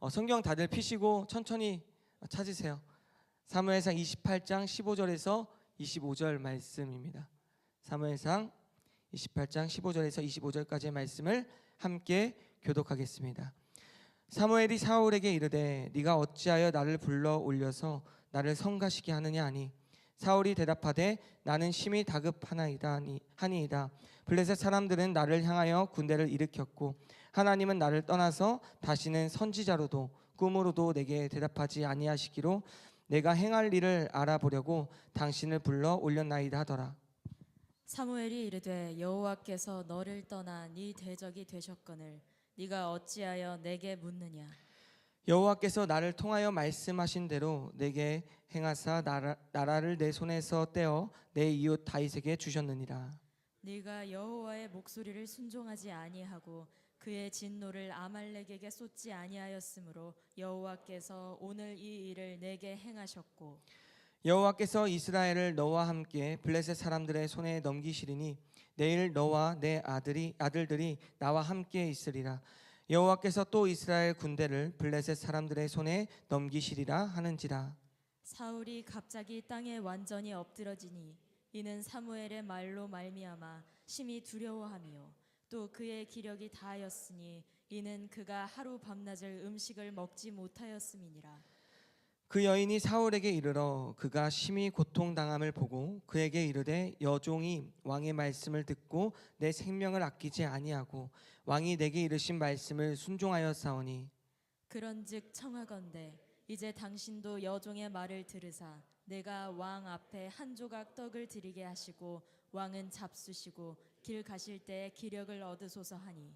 성경 다들 피시고 천천히 찾으세요. 사무엘상 28장 15절에서 25절 말씀입니다. 사무엘상 28장 15절에서 25절까지의 말씀을 함께 교독하겠습니다. 사무엘이 사울에게 이르되 네가 어찌하여 나를 불러 올려서 나를 성가시게 하느냐 하니 사울이 대답하되 나는 심히 다급하나이다 하니이다. 블레셋 사람들은 나를 향하여 군대를 일으켰고 하나님은 나를 떠나서 다시는 선지자로도 꿈으로도 내게 대답하지 아니하시기로 내가 행할 일을 알아보려고 당신을 불러 올렸나이다 하더라. 사무엘이 이르되 여호와께서 너를 떠나 네 대적이 되셨거늘 네가 어찌하여 내게 묻느냐. 여호와께서 나를 통하여 말씀하신 대로 내게 행하사 나라를 내 손에서 떼어 내 이웃 다윗에게 주셨느니라. 네가 여호와의 목소리를 순종하지 아니하고 그의 진노를 아말렉에게 쏟지 아니하였으므로 여호와께서 오늘 이 일을 내게 행하셨고 여호와께서 이스라엘을 너와 함께 블레셋 사람들의 손에 넘기시리니 내일 너와 내 아들들이 나와 함께 있으리라. 여호와께서 또 이스라엘 군대를 블레셋 사람들의 손에 넘기시리라 하는지라. 사울이 갑자기 땅에 완전히 엎드러지니 이는 사무엘의 말로 말미암아 심히 두려워하며 또 그의 기력이 다하였으니 이는 그가 하루 밤낮을 음식을 먹지 못하였음이니라. 그 여인이 사울에게 이르러 그가 심히 고통당함을 보고 그에게 이르되 여종이 왕의 말씀을 듣고 내 생명을 아끼지 아니하고 왕이 내게 이르신 말씀을 순종하였사오니 그런즉 청하건대 이제 당신도 여종의 말을 들으사 내가 왕 앞에 한 조각 떡을 드리게 하시고 왕은 잡수시고 길 가실 때에 기력을 얻으소서 하니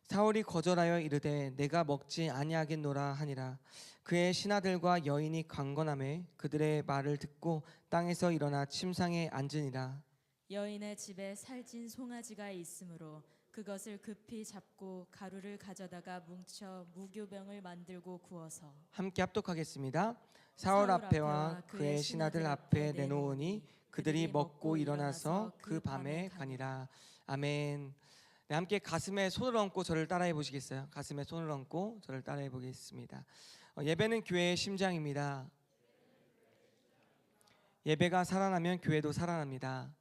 사울이 거절하여 이르되 내가 먹지 아니하겠노라 하니라. 그의 신하들과 여인이 강건하매 그들의 말을 듣고 땅에서 일어나 침상에 앉으니라. 여인의 집에 살찐 송아지가 있으므로 그것을 급히 잡고 가루를 가져다가 뭉쳐 무교병을 만들고 구워서 함께 합독하겠습니다. 사울 앞에와 그의 신하들 앞에 내놓으니 그들이 먹고 일어나서 그 밤에 가니라. 아멘. 네, 함께 가슴에 손을 얹고 저를 따라해 보시겠어요? 가슴에 손을 얹고 저를 따라해 보겠습니다. 예배는 교회의 심장입니다. 예배가 살아나면 교회도 살아납니다.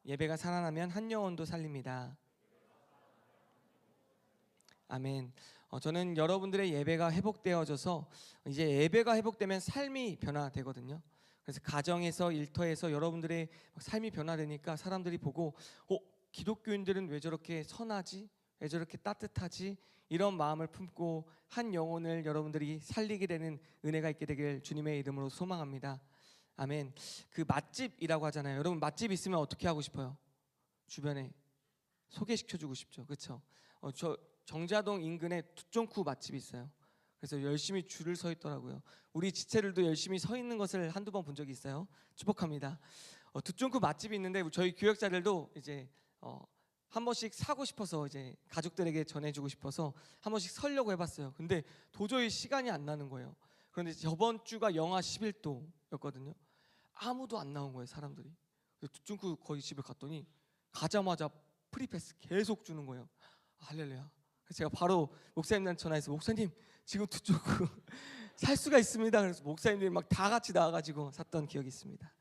예배가 살아나면 한 영혼도 살립니다. 아멘. 저는 여러분들의 예배가 회복되어져서 이제 예배가 회복되면 삶이 변화되거든요. 그래서 가정에서 일터에서 여러분들의 삶이 변화되니까 사람들이 보고 기독교인들은 왜 저렇게 선하지? 왜 저렇게 따뜻하지? 이런 마음을 품고 한 영혼을 여러분들이 살리게 되는 은혜가 있게 되길 주님의 이름으로 소망합니다. 아멘. 그 맛집이라고 하잖아요. 여러분 맛집 있으면 어떻게 하고 싶어요? 주변에 소개시켜주고 싶죠. 그렇죠? 저 정자동 인근에 두쫑쿠 맛집이 있어요. 그래서 열심히 줄을 서 있더라고요. 우리 지체들도 열심히 서 있는 것을 한두 번 본 적이 있어요. 축복합니다. 두쫑쿠 맛집이 있는데 저희 교역자들도 이제 한 번씩 사고 싶어서 이제 가족들에게 전해주고 싶어서 한 번씩 서려고 해봤어요. 근데 도저히 시간이 안 나는 거예요. 그런데 저번 주가 영하 11도였거든요. 아무도 안 나온 거예요, 사람들이. 두쫑쿠 거기 집에 갔더니 가자마자 프리패스 계속 주는 거예요. 할렐루야. 그래서 제가 바로 목사님한테 전화해서 목사님 지금 두쫑쿠 살 수가 있습니다. 그래서 목사님들이 막 다 같이 나와가지고 샀던 기억이 있습니다.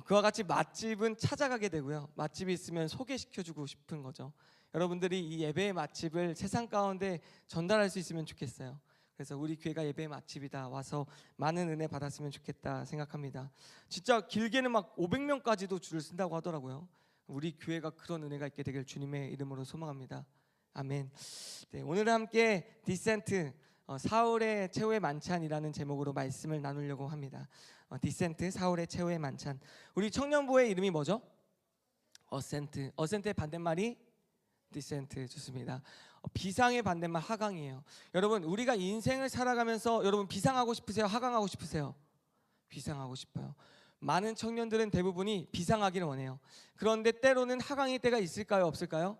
그와 같이 맛집은 찾아가게 되고요. 맛집이 있으면 소개시켜주고 싶은 거죠. 여러분들이 이 예배의 맛집을 세상 가운데 전달할 수 있으면 좋겠어요. 그래서 우리 교회가 예배의 맛집이다. 와서 많은 은혜 받았으면 좋겠다 생각합니다. 진짜 길게는 막 500명까지도 줄을 쓴다고 하더라고요. 우리 교회가 그런 은혜가 있게 되길 주님의 이름으로 소망합니다. 아멘. 네, 오늘은 함께 디센트 사울의 최후의 만찬이라는 제목으로 말씀을 나누려고 합니다. 디센트 사울의 최후의 만찬. 우리 청년부의 이름이 뭐죠? 어센트. 어센트의 반대말이 디센트. 좋습니다. 비상의 반대말 하강이에요. 여러분 우리가 인생을 살아가면서 여러분 비상하고 싶으세요? 하강하고 싶으세요? 비상하고 싶어요. 많은 청년들은 대부분이 비상하기를 원해요. 그런데 때로는 하강의 때가 있을까요? 없을까요?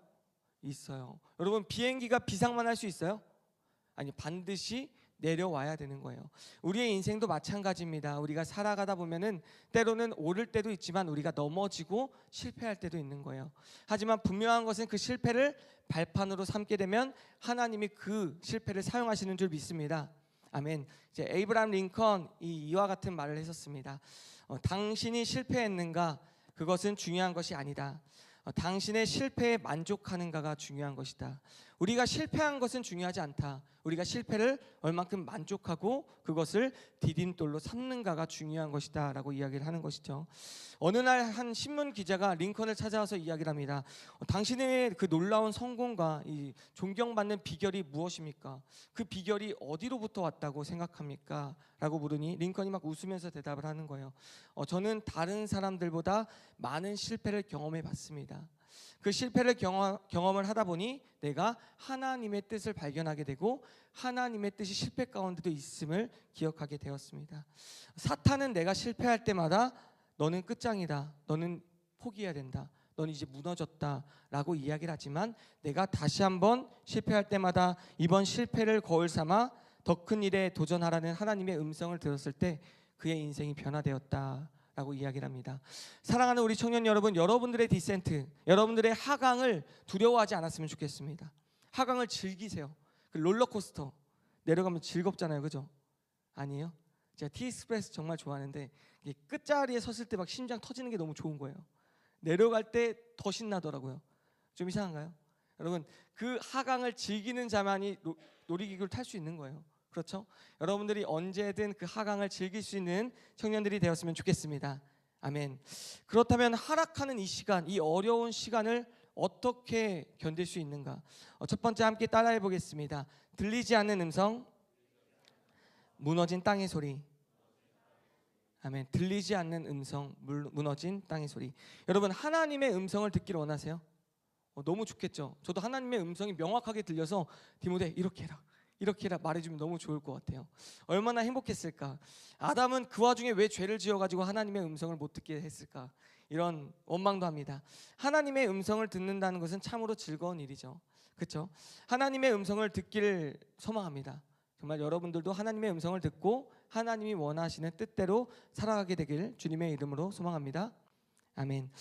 있어요. 여러분 비행기가 비상만 할 수 있어요? 아니 반드시 내려와야 되는 거예요. 우리의 인생도 마찬가지입니다. 우리가 살아가다 보면은 때로는 오를 때도 있지만 우리가 넘어지고 실패할 때도 있는 거예요. 하지만 분명한 것은 그 실패를 발판으로 삼게 되면 하나님이 그 실패를 사용하시는 줄 믿습니다. 아멘. 이제 에이브라함 링컨이 이와 같은 말을 했었습니다. 당신이 실패했는가? 그것은 중요한 것이 아니다. 당신의 실패에 만족하는가가 중요한 것이다. 우리가 실패한 것은 중요하지 않다. 우리가 실패를 얼만큼 만족하고 그것을 디딤돌로 삼는가가 중요한 것이다 라고 이야기를 하는 것이죠. 어느 날 한 신문 기자가 링컨을 찾아와서 이야기를 합니다. 당신의 그 놀라운 성공과 이 존경받는 비결이 무엇입니까? 그 비결이 어디로부터 왔다고 생각합니까? 라고 물으니 링컨이 막 웃으면서 대답을 하는 거예요. 저는 다른 사람들보다 많은 실패를 경험해 봤습니다. 그 실패를 경험을 하다 보니 내가 하나님의 뜻을 발견하게 되고 하나님의 뜻이 실패 가운데도 있음을 기억하게 되었습니다. 사탄은 내가 실패할 때마다 너는 끝장이다, 너는 포기해야 된다, 너는 이제 무너졌다 라고 이야기를 하지만 내가 다시 한번 실패할 때마다 이번 실패를 거울 삼아 더 큰 일에 도전하라는 하나님의 음성을 들었을 때 그의 인생이 변화되었다 라고 이야기를 합니다. 사랑하는 우리 청년 여러분, 여러분들의 디센트, 여러분들의 하강을 두려워하지 않았으면 좋겠습니다. 하강을 즐기세요. 그 롤러코스터 내려가면 즐겁잖아요, 그죠? 아니에요? 제가 티익스프레스 정말 좋아하는데 끝자리에 섰을 때 막 심장 터지는 게 너무 좋은 거예요. 내려갈 때 더 신나더라고요. 좀 이상한가요? 여러분, 그 하강을 즐기는 자만이 놀이기구를 탈 수 있는 거예요. 그렇죠? 여러분들이 언제든 그 하강을 즐길 수 있는 청년들이 되었으면 좋겠습니다. 아멘. 그렇다면 하락하는 이 시간, 이 어려운 시간을 어떻게 견딜 수 있는가? 첫 번째 함께 따라해 보겠습니다. 들리지 않는 음성, 무너진 땅의 소리. 아멘. 들리지 않는 음성, 무너진 땅의 소리. 여러분, 하나님의 음성을 듣기를 원하세요? 너무 좋겠죠. 저도 하나님의 음성이 명확하게 들려서 디모데 이렇게 해라, 이렇게 해라 말해주면 너무 좋을 것 같아요. 얼마나 행복했을까. 아담은 그 와중에 왜 죄를 지어가지고 하나님의 음성을 못 듣게 했을까. 이런 원망도 합니다. 하나님의 음성을 듣는다는 것은 참으로 즐거운 일이죠. 그렇죠? 하나님의 음성을 듣기를 소망합니다. 정말 여러분들도 하나님의 음성을 듣고 하나님이 원하시는 뜻대로 살아가게 되길 주님의 이름으로 소망합니다. 아멘.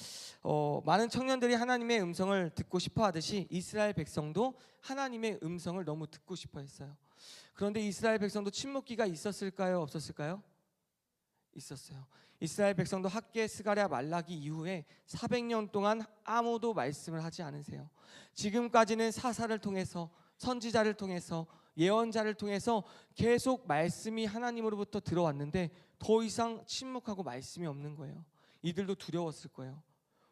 많은 청년들이 하나님의 음성을 듣고 싶어 하듯이 이스라엘 백성도 하나님의 음성을 너무 듣고 싶어 했어요. 그런데 이스라엘 백성도 침묵기가 있었을까요? 없었을까요? 있었어요. 이스라엘 백성도 학계, 스가랴, 말라기 이후에 400년 동안 아무도 말씀을 하지 않으세요. 지금까지는 사사를 통해서, 선지자를 통해서, 예언자를 통해서 계속 말씀이 하나님으로부터 들어왔는데 더 이상 침묵하고 말씀이 없는 거예요. 이들도 두려웠을 거예요.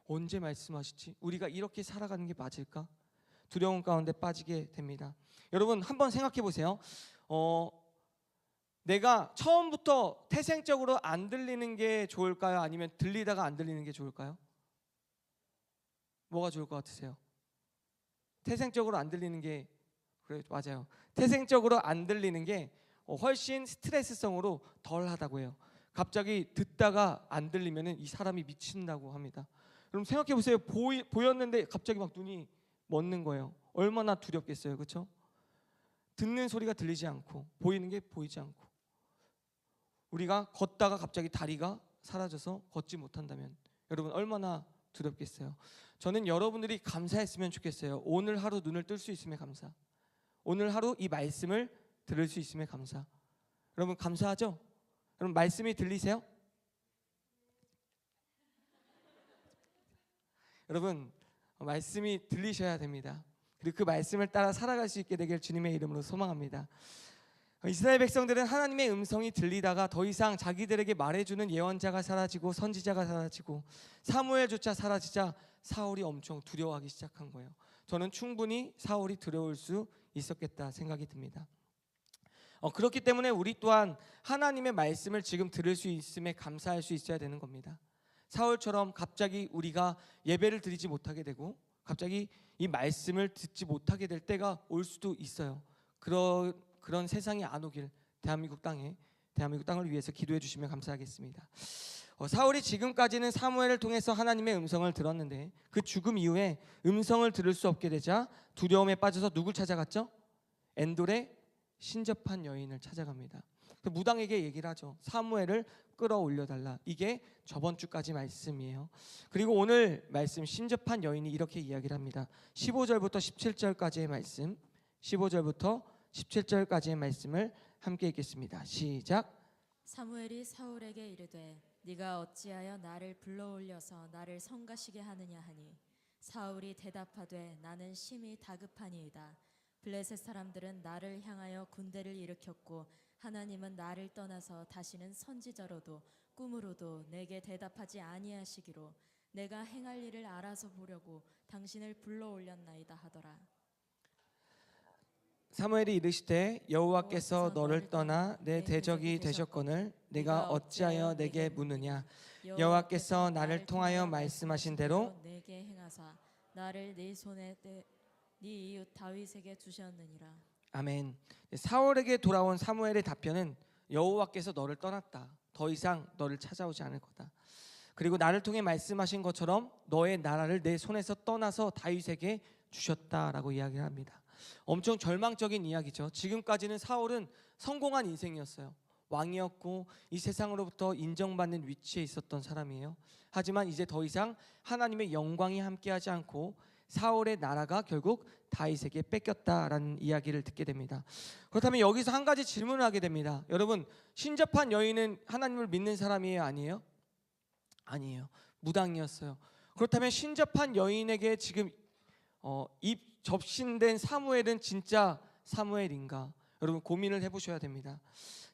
언제 말씀하시지? 우리가 이렇게 살아가는 게 맞을까? 두려움 가운데 빠지게 됩니다. 여러분, 한번 생각해 보세요. 내가 처음부터 태생적으로 안 들리는 게 좋을까요? 아니면 들리다가 안 들리는 게 좋을까요? 뭐가 좋을 것 같으세요? 태생적으로 안 들리는 게, 그래, 맞아요. 태생적으로 안 들리는 게 훨씬 스트레스성으로 덜 하다고 해요. 갑자기 듣다가 안 들리면은 이 사람이 미친다고 합니다. 그럼 생각해 보세요. 보였는데 갑자기 막 눈이 멎는 거예요. 얼마나 두렵겠어요, 그렇죠? 듣는 소리가 들리지 않고 보이는 게 보이지 않고 우리가 걷다가 갑자기 다리가 사라져서 걷지 못한다면 여러분 얼마나 두렵겠어요. 저는 여러분들이 감사했으면 좋겠어요. 오늘 하루 눈을 뜰 수 있음에 감사. 오늘 하루 이 말씀을 들을 수 있음에 감사. 여러분 감사하죠? 여러분 말씀이 들리세요? 여러분 말씀이 들리셔야 됩니다. 그리고 그 말씀을 따라 살아갈 수 있게 되길 주님의 이름으로 소망합니다. 이스라엘 백성들은 하나님의 음성이 들리다가 더 이상 자기들에게 말해주는 예언자가 사라지고 선지자가 사라지고 사무엘조차 사라지자 사울이 엄청 두려워하기 시작한 거예요. 저는 충분히 사울이 두려울 수 있었겠다 생각이 듭니다. 그렇기 때문에 우리 또한 하나님의 말씀을 지금 들을 수 있음에 감사할 수 있어야 되는 겁니다. 사울처럼 갑자기 우리가 예배를 드리지 못하게 되고 갑자기 이 말씀을 듣지 못하게 될 때가 올 수도 있어요. 그런 세상이 안 오길 대한민국 땅을 위해서 기도해 주시면 감사하겠습니다. 사울이 지금까지는 사무엘을 통해서 하나님의 음성을 들었는데 그 죽음 이후에 음성을 들을 수 없게 되자 두려움에 빠져서 누굴 찾아갔죠? 엔돌의 신접한 여인을 찾아갑니다. 무당에게 얘기를 하죠. 사무엘을 끌어올려달라. 이게 저번 주까지 말씀이에요. 그리고 오늘 말씀 신접한 여인이 이렇게 이야기를 합니다. 15절부터 17절까지의 말씀, 15절부터 17절까지의 말씀을 함께 읽겠습니다. 시작. 사무엘이 사울에게 이르되 네가 어찌하여 나를 불러올려서 나를 성가시게 하느냐 하니 사울이 대답하되 나는 심히 다급하니이다. 블레셋 사람들은 나를 향하여 군대를 일으켰고 하나님은 나를 떠나서 다시는 선지자로도 꿈으로도 내게 대답하지 아니하시기로 내가 행할 일을 알아서 보려고 당신을 불러올렸나이다 하더라. 사무엘이 이르시되 여호와께서 너를 떠나 내 대적이 되셨거늘 내가 어찌하여 내게 묻느냐. 여호와께서 나를 통하여 말씀하신 대로 내게 행하사 나를 네 손에 네 이웃 다윗에게 주셨느니라. 아멘. 사울에게 돌아온 사무엘의 답변은 여호와께서 너를 떠났다. 더 이상 너를 찾아오지 않을 거다. 그리고 나를 통해 말씀하신 것처럼 너의 나라를 내 손에서 떠나서 다윗에게 주셨다라고 이야기를 합니다. 엄청 절망적인 이야기죠. 지금까지는 사울은 성공한 인생이었어요. 왕이었고 이 세상으로부터 인정받는 위치에 있었던 사람이에요. 하지만 이제 더 이상 하나님의 영광이 함께하지 않고 사울의 나라가 결국 다윗에게 뺏겼다라는 이야기를 듣게 됩니다. 그렇다면 여기서 한 가지 질문을 하게 됩니다. 여러분, 신접한 여인은 하나님을 믿는 사람이에요, 아니에요? 아니에요. 무당이었어요. 그렇다면 신접한 여인에게 지금 입 접신된 사무엘은 진짜 사무엘인가? 여러분 고민을 해보셔야 됩니다.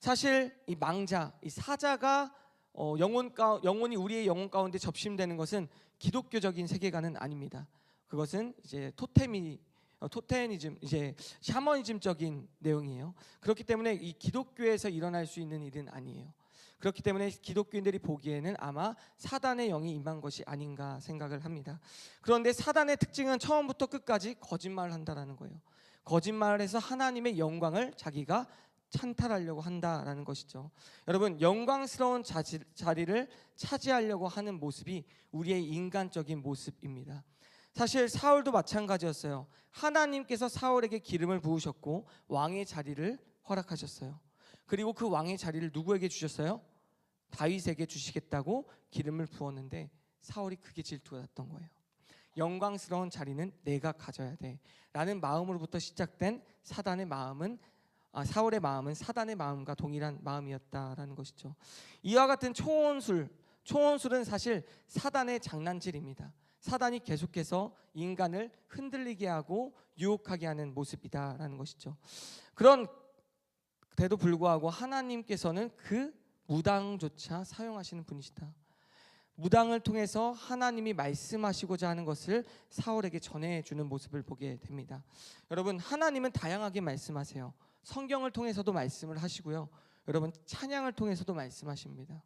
사실 이 망자, 이 사자가 영혼이 우리의 영혼 가운데 접신되는 것은 기독교적인 세계관은 아닙니다. 그것은 이제 토테니즘, 이제 샤머니즘적인 내용이에요. 그렇기 때문에 이 기독교에서 일어날 수 있는 일은 아니에요. 그렇기 때문에 기독교인들이 보기에는 아마 사단의 영이 임한 것이 아닌가 생각을 합니다. 그런데 사단의 특징은 처음부터 끝까지 거짓말을 한다라는 거예요. 거짓말을 해서 하나님의 영광을 자기가 찬탈하려고 한다라는 것이죠. 여러분, 영광스러운 자리를 차지하려고 하는 모습이 우리의 인간적인 모습입니다. 사실 사울도 마찬가지였어요. 하나님께서 사울에게 기름을 부으셨고 왕의 자리를 허락하셨어요. 그리고 그 왕의 자리를 누구에게 주셨어요? 다윗에게 주시겠다고 기름을 부었는데 사울이 그게 질투가 났던 거예요. 영광스러운 자리는 내가 가져야 돼 라는 마음으로부터 시작된 사울의 마음은 사단의 마음과 동일한 마음이었다라는 것이죠. 이와 같은 초원술은 사실 사단의 장난질입니다. 사단이 계속해서 인간을 흔들리게 하고 유혹하게 하는 모습이다라는 것이죠. 그런데도 불구하고 하나님께서는 그 무당조차 사용하시는 분이시다. 무당을 통해서 하나님이 말씀하시고자 하는 것을 사울에게 전해주는 모습을 보게 됩니다. 여러분, 하나님은 다양하게 말씀하세요. 성경을 통해서도 말씀을 하시고요. 여러분, 찬양을 통해서도 말씀하십니다.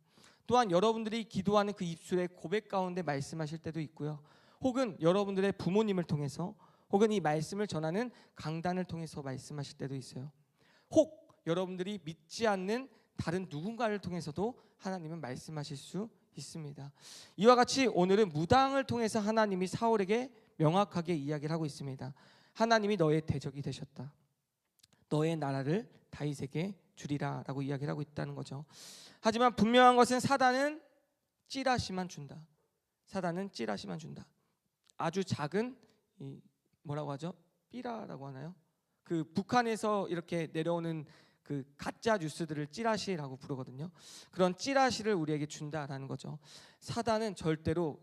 또한 여러분들이 기도하는 그 입술의 고백 가운데 말씀하실 때도 있고요. 혹은 여러분들의 부모님을 통해서, 혹은 이 말씀을 전하는 강단을 통해서 말씀하실 때도 있어요. 혹 여러분들이 믿지 않는 다른 누군가를 통해서도 하나님은 말씀하실 수 있습니다. 이와 같이 오늘은 무당을 통해서 하나님이 사울에게 명확하게 이야기를 하고 있습니다. 하나님이 너의 대적이 되셨다. 너의 나라를 다윗에게 주리라 라고 이야기를 하고 있다는 거죠. 하지만 분명한 것은 사단은 찌라시만 준다. 사단은 찌라시만 준다. 아주 작은 뭐라고 하죠? 삐라라고 하나요? 그 북한에서 이렇게 내려오는 그 가짜 뉴스들을 찌라시라고 부르거든요. 그런 찌라시를 우리에게 준다라는 거죠. 사단은 절대로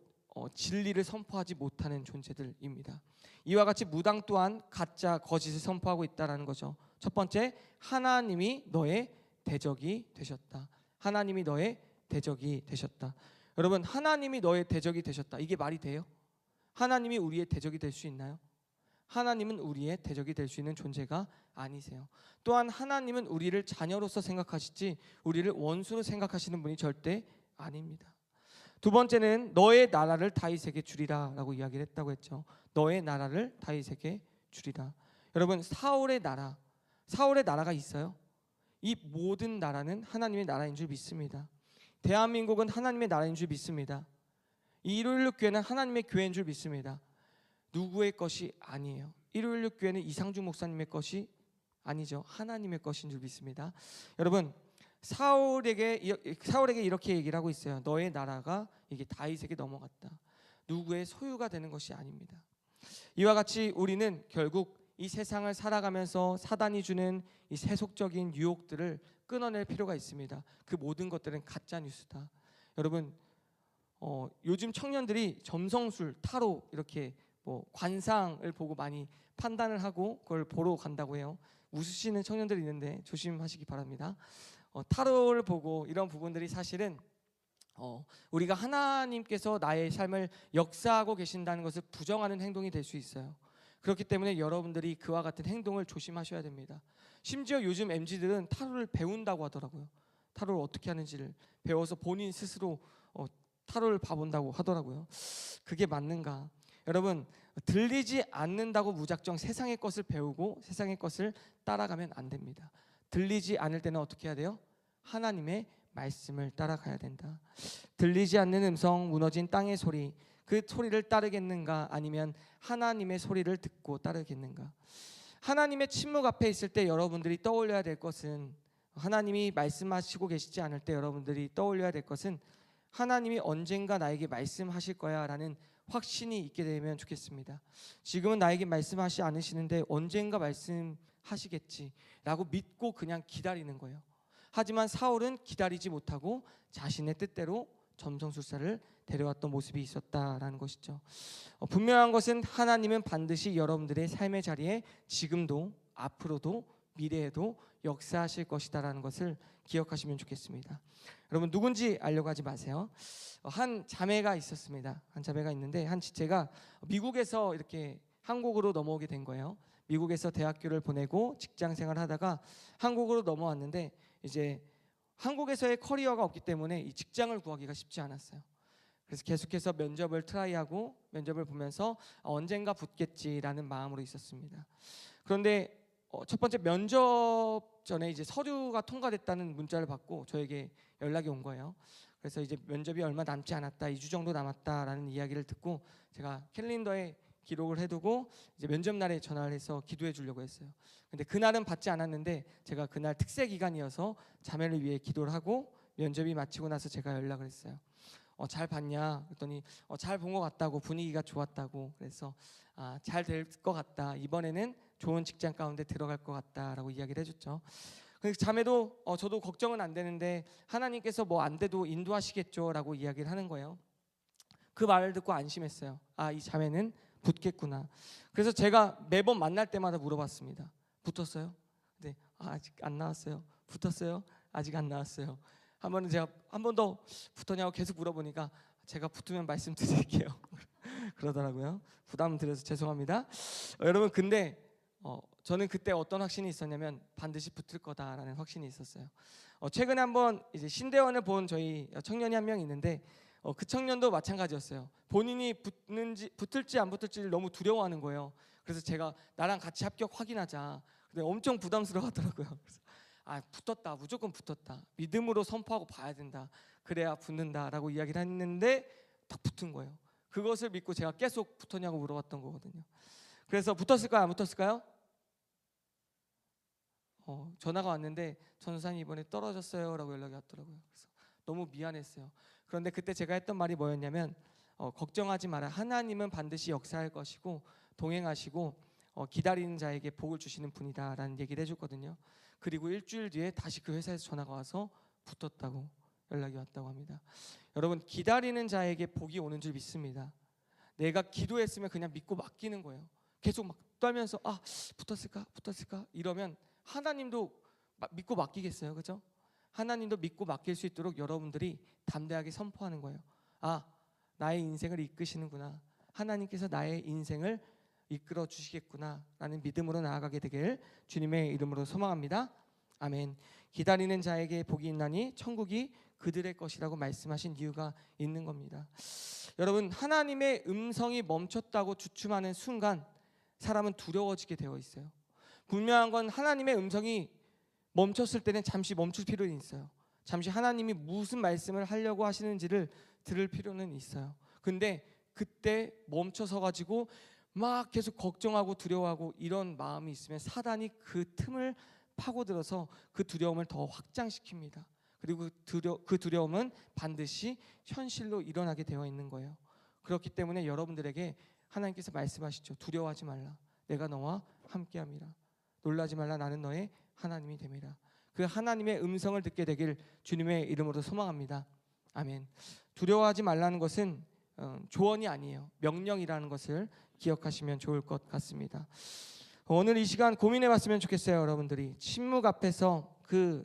진리를 선포하지 못하는 존재들입니다. 이와 같이 무당 또한 가짜 거짓을 선포하고 있다라는 거죠. 첫 번째, 하나님이 너의 대적이 되셨다. 하나님이 너의 대적이 되셨다. 여러분, 하나님이 너의 대적이 되셨다. 이게 말이 돼요? 하나님이 우리의 대적이 될 수 있나요? 하나님은 우리의 대적이 될 수 있는 존재가 아니세요. 또한 하나님은 우리를 자녀로서 생각하시지 우리를 원수로 생각하시는 분이 절대 아닙니다. 두 번째는 너의 나라를 다윗에게 주리라 라고 이야기를 했다고 했죠. 너의 나라를 다윗에게 주리라. 여러분, 사울의 나라가 있어요. 이 모든 나라는 하나님의 나라인 줄 믿습니다. 대한민국은 하나님의 나라인 줄 믿습니다. 이 156 교회는 하나님의 교회인 줄 믿습니다. 누구의 것이 아니에요. 156 교회는 이상주 목사님의 것이 아니죠. 하나님의 것인 줄 믿습니다. 여러분, 사울에게 이렇게 얘기를 하고 있어요. 너의 나라가 이게 다윗에게 넘어갔다. 누구의 소유가 되는 것이 아닙니다. 이와 같이 우리는 결국 이 세상을 살아가면서 사단이 주는 이 세속적인 유혹들을 끊어낼 필요가 있습니다. 그 모든 것들은 가짜 뉴스다. 여러분, 요즘 청년들이 점성술, 타로 이렇게 뭐 관상을 보고 많이 판단을 하고 그걸 보러 간다고 해요. 웃으시는 청년들이 있는데 조심하시기 바랍니다. 타로를 보고 이런 부분들이 사실은 우리가 하나님께서 나의 삶을 역사하고 계신다는 것을 부정하는 행동이 될 수 있어요. 그렇기 때문에 여러분들이 그와 같은 행동을 조심하셔야 됩니다. 심지어 요즘 MZ들은 타로를 배운다고 하더라고요. 타로를 어떻게 하는지를 배워서 본인 스스로 타로를 봐본다고 하더라고요. 그게 맞는가? 여러분, 들리지 않는다고 무작정 세상의 것을 배우고 세상의 것을 따라가면 안 됩니다. 들리지 않을 때는 어떻게 해야 돼요? 하나님의 말씀을 따라가야 된다. 들리지 않는 음성, 무너진 땅의 소리, 그 소리를 따르겠는가? 아니면 하나님의 소리를 듣고 따르겠는가? 하나님의 침묵 앞에 있을 때 여러분들이 떠올려야 될 것은, 하나님이 말씀하시고 계시지 않을 때 여러분들이 떠올려야 될 것은 하나님이 언젠가 나에게 말씀하실 거야 라는 확신이 있게 되면 좋겠습니다. 지금은 나에게 말씀하시지 않으시는데 언젠가 말씀하시겠지 라고 믿고 그냥 기다리는 거예요. 하지만 사울은 기다리지 못하고 자신의 뜻대로 점성술사를 데려왔던 모습이 있었다라는 것이죠. 분명한 것은 하나님은 반드시 여러분들의 삶의 자리에 지금도 앞으로도 미래에도 역사하실 것이다라는 것을 기억하시면 좋겠습니다. 여러분, 누군지 알려고 하지 마세요. 한 자매가 있었습니다. 한 자매가 있는데 한 지체가 미국에서 이렇게 한국으로 넘어오게 된 거예요. 미국에서 대학교를 보내고 직장 생활을 하다가 한국으로 넘어왔는데 이제 한국에서의 커리어가 없기 때문에 이 직장을 구하기가 쉽지 않았어요. 그래서 계속해서 면접을 트라이하고 면접을 보면서 언젠가 붙겠지라는 마음으로 있었습니다. 그런데 첫 번째 면접 전에 이제 서류가 통과됐다는 문자를 받고 저에게 연락이 온 거예요. 그래서 이제 면접이 얼마 남지 않았다, 2주 정도 남았다라는 이야기를 듣고 제가 캘린더에 기록을 해두고 이제 면접 날에 전화를 해서 기도해 주려고 했어요. 근데 그날은 받지 않았는데 제가 그날 특세 기간이어서 자매를 위해 기도를 하고 면접이 마치고 나서 제가 연락을 했어요. 잘 봤냐? 그랬더니 잘 본 것 같다고, 분위기가 좋았다고. 그래서 잘 될 것 같다. 이번에는 좋은 직장 가운데 들어갈 것 같다라고 이야기를 해줬죠. 그래서 자매도 저도 걱정은 안 되는데 하나님께서 뭐 안 돼도 인도하시겠죠라고 이야기를 하는 거예요. 그 말을 듣고 안심했어요. 이 자매는 붙겠구나. 그래서 제가 매번 만날 때마다 물어봤습니다. 붙었어요? 네, 아직 안 나왔어요. 붙었어요? 아직 안 나왔어요. 한 번은 제가 한 번 더 붙었냐고 계속 물어보니까 제가 붙으면 말씀드릴게요. 그러더라고요. 부담 드려서 죄송합니다. 여러분, 근데 저는 그때 어떤 확신이 있었냐면 반드시 붙을 거다라는 확신이 있었어요. 최근에 한번 이제 신대원을 본 저희 청년이 한 명 있는데 그 청년도 마찬가지였어요. 본인이 붙을지 안 붙을지를 너무 두려워하는 거예요. 그래서 제가 나랑 같이 합격 확인하자. 근데 엄청 부담스러워하더라고요. 그래서 붙었다, 무조건 붙었다, 믿음으로 선포하고 봐야 된다, 그래야 붙는다라고 이야기를 했는데 딱 붙은 거예요. 그것을 믿고 제가 계속 붙었냐고 물어봤던 거거든요. 그래서 붙었을까요, 안 붙었을까요? 전화가 왔는데 전사님 이번에 떨어졌어요라고 연락이 왔더라고요. 그래서 너무 미안했어요. 그런데 그때 제가 했던 말이 뭐였냐면 걱정하지 마라. 하나님은 반드시 역사할 것이고 동행하시고 기다리는 자에게 복을 주시는 분이다라는 얘기를 해줬거든요. 그리고 일주일 뒤에 다시 그 회사에서 전화가 와서 붙었다고 연락이 왔다고 합니다. 여러분, 기다리는 자에게 복이 오는 줄 믿습니다. 내가 기도했으면 그냥 믿고 맡기는 거예요. 계속 막 떨면서 붙었을까 이러면 하나님도 믿고 맡기겠어요, 그죠? 하나님도 믿고 맡길 수 있도록 여러분들이 담대하게 선포하는 거예요. 나의 인생을 이끄시는구나, 하나님께서 나의 인생을 이끌어 주시겠구나 라는 믿음으로 나아가게 되길 주님의 이름으로 소망합니다. 아멘. 기다리는 자에게 복이 있나니 천국이 그들의 것이라고 말씀하신 이유가 있는 겁니다. 여러분, 하나님의 음성이 멈췄다고 주춤하는 순간 사람은 두려워지게 되어 있어요. 분명한 건 하나님의 음성이 멈췄을 때는 잠시 멈출 필요는 있어요. 잠시 하나님이 무슨 말씀을 하려고 하시는지를 들을 필요는 있어요. 근데 그때 멈춰서 가지고 막 계속 걱정하고 두려워하고 이런 마음이 있으면 사단이 그 틈을 파고들어서 그 두려움을 더 확장시킵니다. 그리고 그 두려움은 반드시 현실로 일어나게 되어 있는 거예요. 그렇기 때문에 여러분들에게 하나님께서 말씀하시죠. 두려워하지 말라. 내가 너와 함께함이라. 놀라지 말라. 나는 너의 하나님이 됨이라. 그 하나님의 음성을 듣게 되길 주님의 이름으로 소망합니다. 아멘. 두려워하지 말라는 것은 조언이 아니에요. 명령이라는 것을 기억하시면 좋을 것 같습니다. 오늘 이 시간 고민해 봤으면 좋겠어요. 여러분들이 침묵 앞에서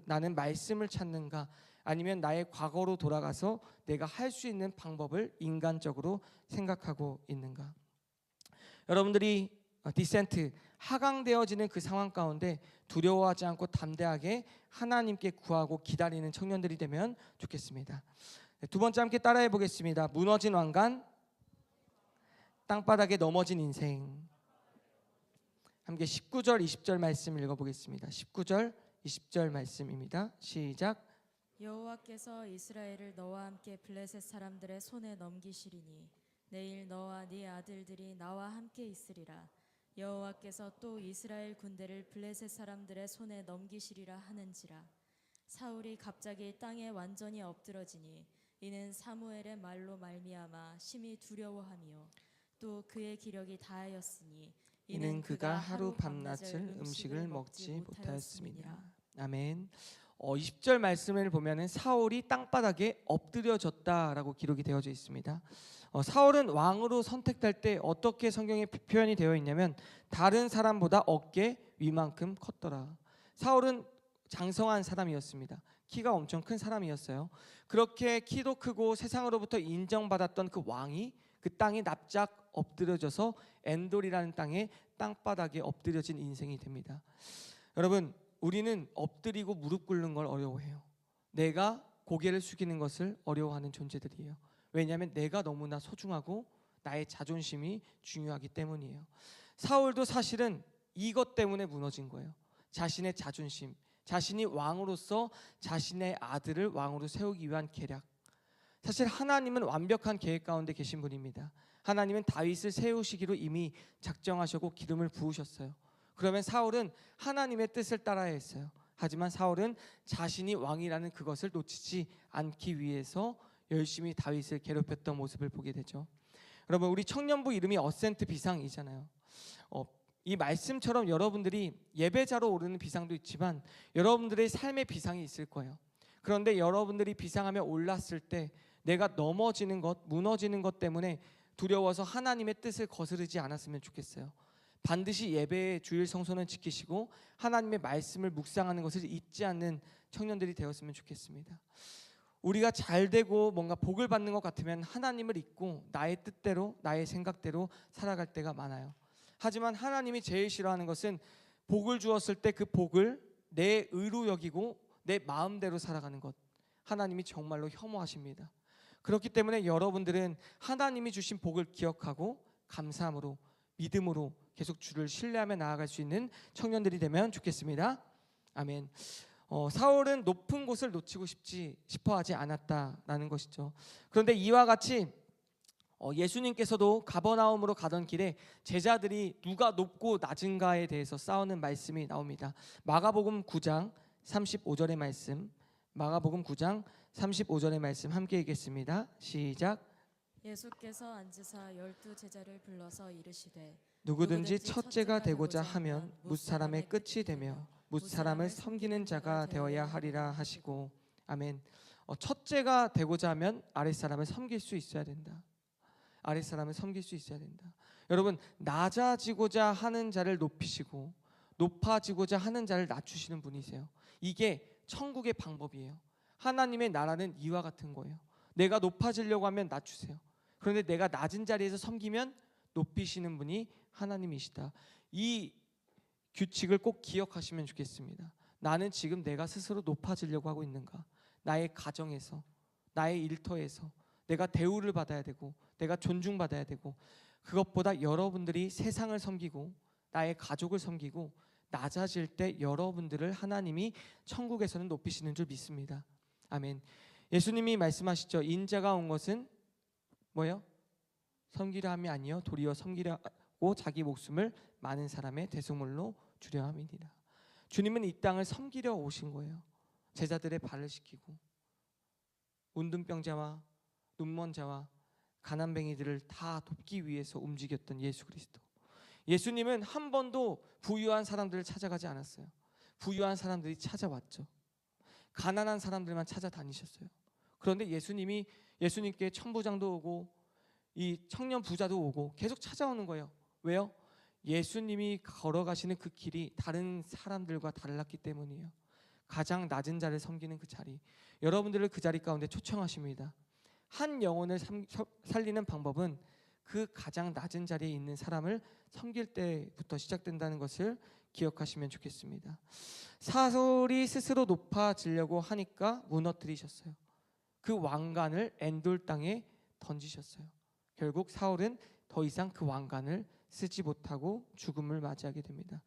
나는 말씀을 찾는가, 아니면 나의 과거로 돌아가서 내가 할 수 있는 방법을 인간적으로 생각하고 있는가. 여러분들이 디센트 하강되어지는 그 상황 가운데 두려워하지 않고 담대하게 하나님께 구하고 기다리는 청년들이 되면 좋겠습니다. 두 번째 함께 따라해 보겠습니다. 무너진 왕관, 땅바닥에 넘어진 인생. 함께 19절 20절 말씀 읽어보겠습니다. 19절 20절 말씀입니다. 시작. 여호와께서 이스라엘을 너와 함께 블레셋 사람들의 손에 넘기시리니 내일 너와 네 아들들이 나와 함께 있으리라. 여호와께서 또 이스라엘 군대를 블레셋 사람들의 손에 넘기시리라 하는지라. 사울이 갑자기 땅에 완전히 엎드러지니 이는 사무엘의 말로 말미암아 심히 두려워하며 또 그의 기력이 다하였으니 이는 그가 하루 밤낮을 음식을 먹지 못하였음이니라. 아멘. 20절 말씀을 보면은 사울이 땅바닥에 엎드려졌다라고 기록이 되어져 있습니다. 사울은 왕으로 선택될 때 어떻게 성경에 표현이 되어 있냐면 다른 사람보다 어깨 위만큼 컸더라. 사울은 장성한 사람이었습니다. 키가 엄청 큰 사람이었어요. 그렇게 키도 크고 세상으로부터 인정받았던 그 왕이 그 땅에 납작 엎드려져서 엔돌이라는 땅에 땅바닥에 엎드려진 인생이 됩니다. 여러분, 우리는 엎드리고 무릎 꿇는 걸 어려워해요. 내가 고개를 숙이는 것을 어려워하는 존재들이에요. 왜냐하면 내가 너무나 소중하고 나의 자존심이 중요하기 때문이에요. 사울도 사실은 이것 때문에 무너진 거예요. 자신의 자존심, 자신이 왕으로서 자신의 아들을 왕으로 세우기 위한 계략. 사실 하나님은 완벽한 계획 가운데 계신 분입니다. 하나님은 다윗을 세우시기로 이미 작정하셨고 기름을 부으셨어요. 그러면 사울은 하나님의 뜻을 따라야 했어요. 하지만 사울은 자신이 왕이라는 그것을 놓치지 않기 위해서 열심히 다윗을 괴롭혔던 모습을 보게 되죠. 여러분, 우리 청년부 이름이 어센트 비상이잖아요. 이 말씀처럼 여러분들이 예배자로 오르는 비상도 있지만 여러분들의 삶의 비상이 있을 거예요. 그런데 여러분들이 비상하며 올랐을 때 내가 넘어지는 것, 무너지는 것 때문에 두려워서 하나님의 뜻을 거스르지 않았으면 좋겠어요. 반드시 예배의 주일 성소는 지키시고 하나님의 말씀을 묵상하는 것을 잊지 않는 청년들이 되었으면 좋겠습니다. 우리가 잘 되고 뭔가 복을 받는 것 같으면 하나님을 잊고 나의 뜻대로 나의 생각대로 살아갈 때가 많아요. 하지만 하나님이 제일 싫어하는 것은 복을 주었을 때 그 복을 내 의로 여기고 내 마음대로 살아가는 것. 하나님이 정말로 혐오하십니다. 그렇기 때문에 여러분들은 하나님이 주신 복을 기억하고 감사함으로 믿음으로 계속 주를 신뢰하며 나아갈 수 있는 청년들이 되면 좋겠습니다. 아멘. 사울은 높은 곳을 놓치고 싶어 하지 않았다라는 것이죠. 그런데 이와 같이 예수님께서도 가버나움으로 가던 길에 제자들이 누가 높고 낮은가에 대해서 싸우는 말씀이 나옵니다. 마가복음 9장 35절의 말씀, 마가복음 9장 35절의 말씀 함께 읽겠습니다. 시작. 예수께서 앉으사 12 제자를 불러서 이르시되 누구든지 첫째가 되고자 하면 뭇사람의 끝이 되며 뭇사람을 섬기는 자가 되어야 하리라 하시고. 아멘. 첫째가 되고자 하면 아랫사람을 섬길 수 있어야 된다. 아랫사람을 섬길 수 있어야 된다. 여러분, 낮아지고자 하는 자를 높이시고 높아지고자 하는 자를 낮추시는 분이세요. 이게 천국의 방법이에요. 하나님의 나라는 이와 같은 거예요. 내가 높아지려고 하면 낮추세요. 그런데 내가 낮은 자리에서 섬기면 높이시는 분이 하나님이시다. 이 규칙을 꼭 기억하시면 좋겠습니다. 나는 지금 내가 스스로 높아지려고 하고 있는가? 나의 가정에서, 나의 일터에서 내가 대우를 받아야 되고 내가 존중받아야 되고, 그것보다 여러분들이 세상을 섬기고 나의 가족을 섬기고 낮아질 때 여러분들을 하나님이 천국에서는 높이시는 줄 믿습니다. 아멘. 예수님이 말씀하시죠. 인자가 온 것은 뭐예요? 섬기려 함이 아니요 도리어 섬기려 받고 자기 목숨을 많은 사람의 대속물로 주려 함이니라. 주님은 이 땅을 섬기려 오신 거예요. 제자들의 발을 씻기고 문둥병자와 눈먼 자와 가난뱅이들을 다 돕기 위해서 움직였던 예수 그리스도. 예수님은 한 번도 부유한 사람들을 찾아가지 않았어요. 부유한 사람들이 찾아왔죠. 가난한 사람들만 찾아다니셨어요. 그런데 예수님께 천부장도 오고 이 청년 부자도 오고 계속 찾아오는 거예요. 왜요? 예수님이 걸어가시는 그 길이 다른 사람들과 달랐기 때문이에요. 가장 낮은 자를 섬기는 그 자리, 여러분들을 그 자리 가운데 초청하십니다. 한 영혼을 살리는 방법은 그 가장 낮은 자리에 있는 사람을 섬길 때부터 시작된다는 것을 기억하시면 좋겠습니다. 사울이 스스로 높아지려고 하니까 무너뜨리셨어요. 그 왕관을 엔돌 땅에 던지셨어요. 결국 사울은 더 이상 그 왕관을 쓰지 못하고 죽음을 맞이하게 됩니다.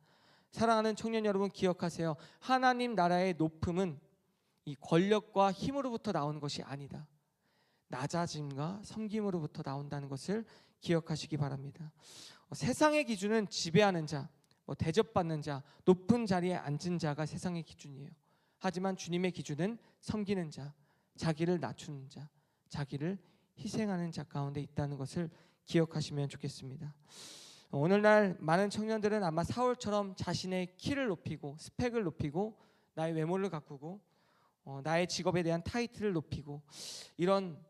사랑하는 청년 여러분, 기억하세요. 하나님 나라의 높음은 이 권력과 힘으로부터 나오는 것이 아니다. 낮아짐과 섬김으로부터 나온다는 것을 기억하시기 바랍니다. 세상의 기준은 지배하는 자, 대접받는 자, 높은 자리에 앉은 자가 세상의 기준이에요. 하지만 주님의 기준은 섬기는 자, 자기를 낮추는 자, 자기를 희생하는 자 가운데 있다는 것을 기억하시면 좋겠습니다. 오늘날 많은 청년들은 아마 사울처럼 자신의 키를 높이고 스펙을 높이고 나의 외모를 가꾸고 나의 직업에 대한 타이틀을 높이고 이런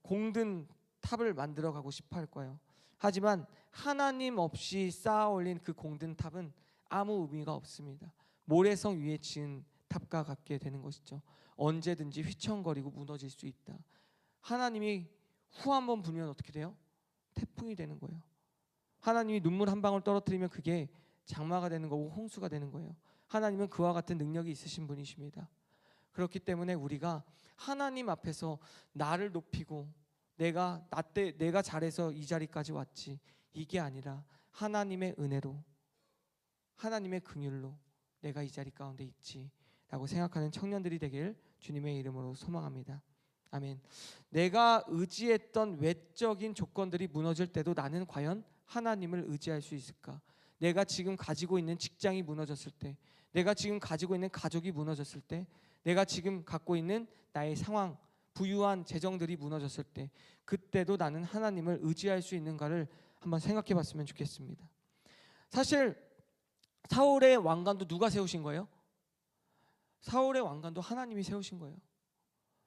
공든 탑을 만들어 가고 싶어 할 거예요. 하지만 하나님 없이 쌓아 올린 그 공든 탑은 아무 의미가 없습니다. 모래성 위에 지은 탑과 같게 되는 것이죠. 언제든지 휘청거리고 무너질 수 있다. 하나님이 후 한 번 불면 어떻게 돼요? 태풍이 되는 거예요. 하나님이 눈물 한 방울 떨어뜨리면 그게 장마가 되는 거고 홍수가 되는 거예요. 하나님은 그와 같은 능력이 있으신 분이십니다. 그렇기 때문에 우리가 하나님 앞에서 나를 높이고 내가 잘해서 이 자리까지 왔지, 이게 아니라 하나님의 은혜로, 하나님의 긍휼로 내가 이 자리 가운데 있지라고 생각하는 청년들이 되길 주님의 이름으로 소망합니다. 아멘. 내가 의지했던 외적인 조건들이 무너질 때도 나는 과연 하나님을 의지할 수 있을까? 내가 지금 가지고 있는 직장이 무너졌을 때, 내가 지금 가지고 있는 가족이 무너졌을 때, 내가 지금 갖고 있는 나의 상황, 부유한 재정들이 무너졌을 때, 그때도 나는 하나님을 의지할 수 있는가를 한번 생각해 봤으면 좋겠습니다. 사실 사울의 왕관도 누가 세우신 거예요? 사울의 왕관도 하나님이 세우신 거예요.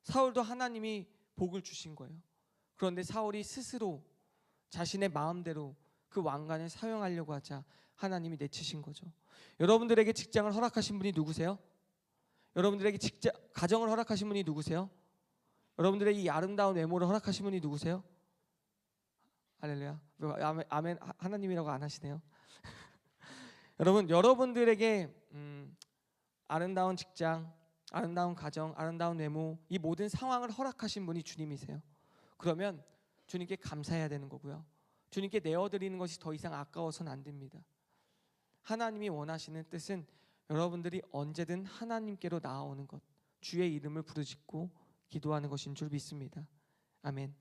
사울도 하나님이 복을 주신 거예요. 그런데 사울이 스스로 자신의 마음대로 그 왕관을 사용하려고 하자 하나님이 내치신 거죠. 여러분들에게 직장을 허락하신 분이 누구세요? 여러분들에게 가정을 허락하신 분이 누구세요? 여러분들에게 이 아름다운 외모를 허락하신 분이 누구세요? 할렐루야. 아멘. 하나님이라고 안 하시네요. 여러분, 여러분들에게 아름다운 직장, 아름다운 가정, 아름다운 외모, 이 모든 상황을 허락하신 분이 주님이세요. 그러면 주님께 감사해야 되는 거고요. 주님께 내어드리는 것이 더 이상 아까워서는 안 됩니다. 하나님이 원하시는 뜻은 여러분들이 언제든 하나님께로 나아오는 것, 주의 이름을 부르짖고 기도하는 것인 줄 믿습니다. 아멘.